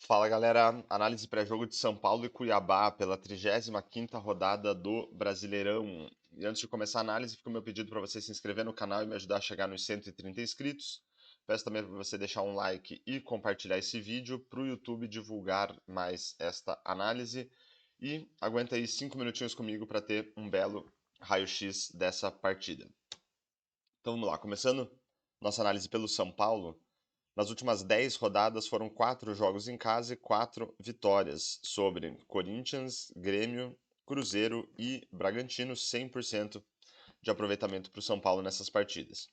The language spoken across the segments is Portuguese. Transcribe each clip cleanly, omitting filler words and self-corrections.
Fala galera, análise pré-jogo de São Paulo e Cuiabá pela 35ª rodada do Brasileirão. E antes de começar a análise, fica o meu pedido para você se inscrever no canal e me ajudar a chegar nos 130 inscritos. Peço também para você deixar um like e compartilhar esse vídeo para o YouTube divulgar mais esta análise. E aguenta aí 5 minutinhos comigo para ter um belo raio-x dessa partida. Então vamos lá, começando nossa análise pelo São Paulo. Nas últimas 10 rodadas foram 4 jogos em casa e 4 vitórias sobre Corinthians, Grêmio, Cruzeiro e Bragantino, 100% de aproveitamento para o São Paulo nessas partidas.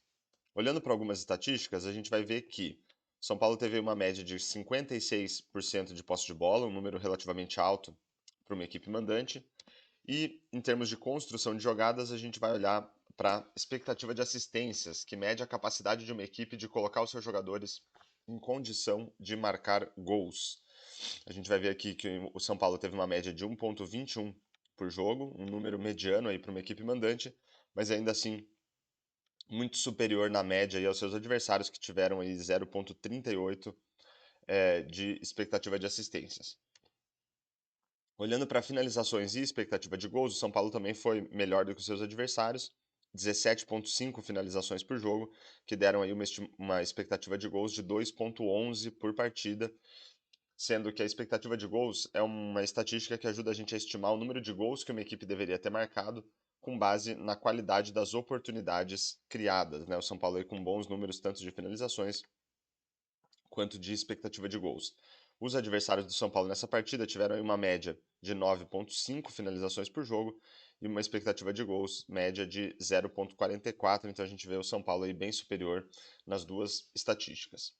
Olhando para algumas estatísticas, a gente vai ver que São Paulo teve uma média de 56% de posse de bola, um número relativamente alto para uma equipe mandante, e em termos de construção de jogadas, a gente vai olhar para a expectativa de assistências, que mede a capacidade de uma equipe de colocar os seus jogadores em condição de marcar gols. A gente vai ver aqui que o São Paulo teve uma média de 1,21 por jogo, um número mediano aí para uma equipe mandante, mas ainda assim muito superior na média aí aos seus adversários que tiveram aí 0,38 de expectativa de assistências. Olhando para finalizações e expectativa de gols, o São Paulo também foi melhor do que os seus adversários, 17,5 finalizações por jogo, que deram aí uma expectativa de gols de 2,11 por partida, sendo que a expectativa de gols é uma estatística que ajuda a gente a estimar o número de gols que uma equipe deveria ter marcado com base na qualidade das oportunidades criadas, né? O São Paulo aí com bons números tanto de finalizações quanto de expectativa de gols. Os adversários do São Paulo nessa partida tiveram aí uma média de 9,5 finalizações por jogo e uma expectativa de gols média de 0,44, então a gente vê o São Paulo aí bem superior nas duas estatísticas.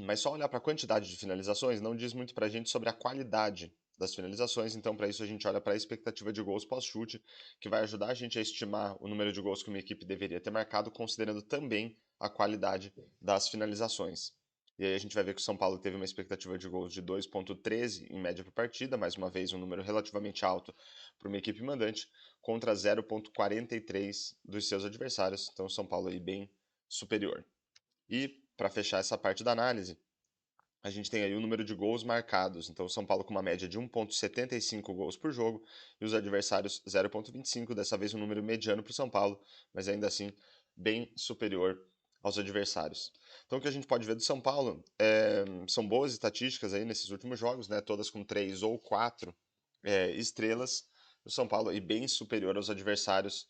Mas só olhar para a quantidade de finalizações não diz muito para a gente sobre a qualidade das finalizações, então para isso a gente olha para a expectativa de gols pós-chute, que vai ajudar a gente a estimar o número de gols que uma equipe deveria ter marcado, considerando também a qualidade das finalizações. E aí a gente vai ver que o São Paulo teve uma expectativa de gols de 2,13 em média por partida, mais uma vez um número relativamente alto para uma equipe mandante, contra 0,43 dos seus adversários, então o São Paulo aí bem superior. E para fechar essa parte da análise, a gente tem aí o número de gols marcados. Então, o São Paulo com uma média de 1,75 gols por jogo e os adversários 0,25. Dessa vez um número mediano para o São Paulo, mas ainda assim bem superior aos adversários. Então, o que a gente pode ver do São Paulo são boas estatísticas aí nesses últimos jogos, né? Todas com 3 ou 4 estrelas. O São Paulo aí bem superior aos adversários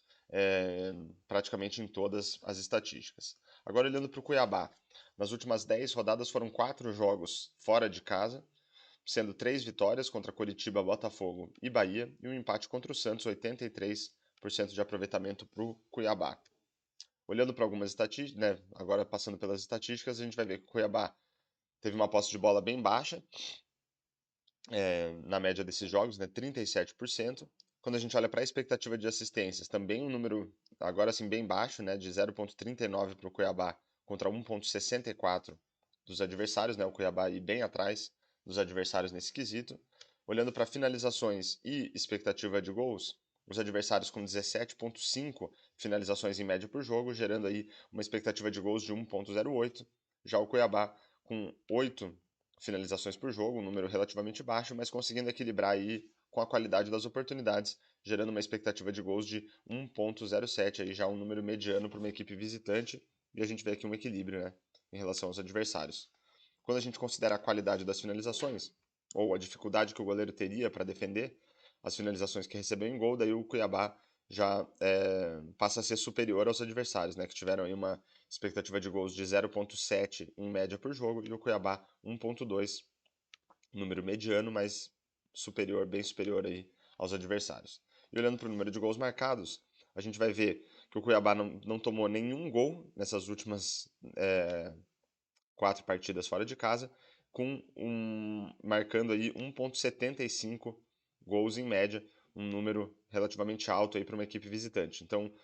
praticamente em todas as estatísticas. Agora, olhando para o Cuiabá. Nas últimas 10 rodadas foram 4 jogos fora de casa, sendo 3 vitórias contra Coritiba, Botafogo e Bahia e um empate contra o Santos, 83% de aproveitamento para o Cuiabá. Olhando para algumas estatísticas, né, agora passando pelas estatísticas, a gente vai ver que o Cuiabá teve uma posse de bola bem baixa na média desses jogos, né, 37%. Quando a gente olha para a expectativa de assistências, também um número agora sim bem baixo, né, de 0,39 para o Cuiabá contra 1,64 dos adversários, né, o Cuiabá aí bem atrás dos adversários nesse quesito. Olhando para finalizações e expectativa de gols, os adversários com 17,5 finalizações em média por jogo, gerando aí uma expectativa de gols de 1,08. Já o Cuiabá com 8 finalizações por jogo, um número relativamente baixo, mas conseguindo equilibrar aí com a qualidade das oportunidades, gerando uma expectativa de gols de 1,07, aí já um número mediano para uma equipe visitante, e a gente vê aqui um equilíbrio, né, em relação aos adversários. Quando a gente considera a qualidade das finalizações, ou a dificuldade que o goleiro teria para defender as finalizações que recebeu em gol, daí o Cuiabá já passa a ser superior aos adversários, né, que tiveram aí uma expectativa de gols de 0,7 em média por jogo, e o Cuiabá 1,2, número mediano, mas superior, bem superior aí aos adversários. E olhando para o número de gols marcados, a gente vai ver que o Cuiabá não tomou nenhum gol nessas últimas 4 partidas fora de casa, marcando aí 1,75 gols em média, um número relativamente alto aí para uma equipe visitante. Então,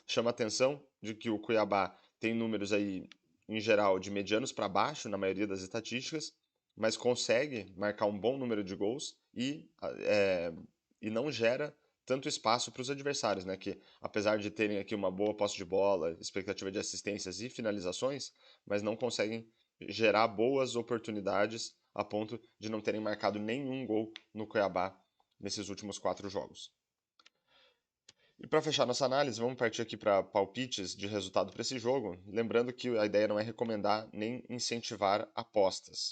chama a atenção de que o Cuiabá tem números aí, em geral, de medianos para baixo, na maioria das estatísticas, mas consegue marcar um bom número de gols e não gera tanto espaço para os adversários, né? Que apesar de terem aqui uma boa posse de bola, expectativa de assistências e finalizações, mas não conseguem gerar boas oportunidades a ponto de não terem marcado nenhum gol no Cuiabá nesses últimos 4 jogos. E para fechar nossa análise, vamos partir aqui para palpites de resultado para esse jogo, lembrando que a ideia não é recomendar nem incentivar apostas.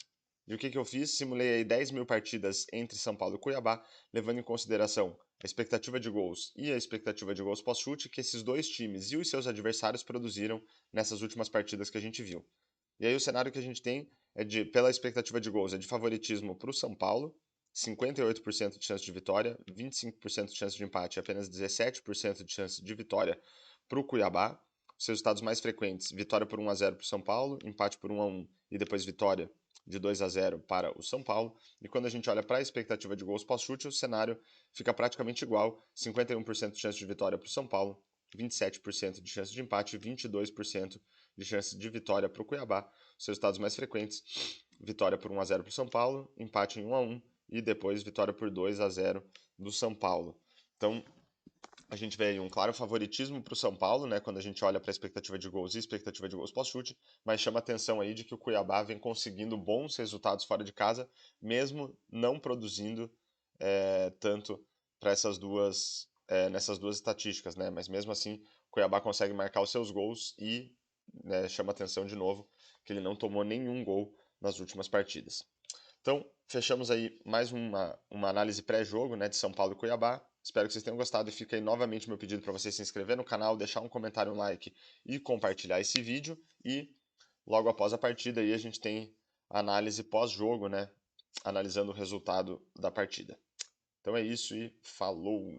E o que eu fiz? Simulei aí 10 mil partidas entre São Paulo e Cuiabá, levando em consideração a expectativa de gols e a expectativa de gols pós-chute que esses dois times e os seus adversários produziram nessas últimas partidas que a gente viu. E aí o cenário que a gente tem é de, pela expectativa de gols, é de favoritismo para o São Paulo, 58% de chance de vitória, 25% de chance de empate e apenas 17% de chance de vitória para o Cuiabá. Os resultados mais frequentes: vitória por 1-0 para o São Paulo, empate por 1-1 e depois vitória de 2-0 para o São Paulo. E quando a gente olha para a expectativa de gols pós-chute, o cenário fica praticamente igual: 51% de chance de vitória para o São Paulo, 27% de chance de empate e 22% de chance de vitória para o Cuiabá. Os resultados mais frequentes: vitória por 1-0 para o São Paulo, empate em 1-1 e depois vitória por 2-0 do São Paulo. Então, a gente vê aí um claro favoritismo para o São Paulo, né, quando a gente olha para a expectativa de gols e expectativa de gols pós-chute, mas chama atenção aí de que o Cuiabá vem conseguindo bons resultados fora de casa, mesmo não produzindo tanto para nessas duas estatísticas, né, mas mesmo assim o Cuiabá consegue marcar os seus gols e chama atenção de novo que ele não tomou nenhum gol nas últimas partidas. Então, fechamos aí mais uma análise pré-jogo, né, de São Paulo e Cuiabá. Espero que vocês tenham gostado e fica aí novamente meu pedido para você se inscrever no canal, deixar um comentário, um like e compartilhar esse vídeo. E logo após a partida aí a gente tem a análise pós-jogo, né, analisando o resultado da partida. Então é isso e falou!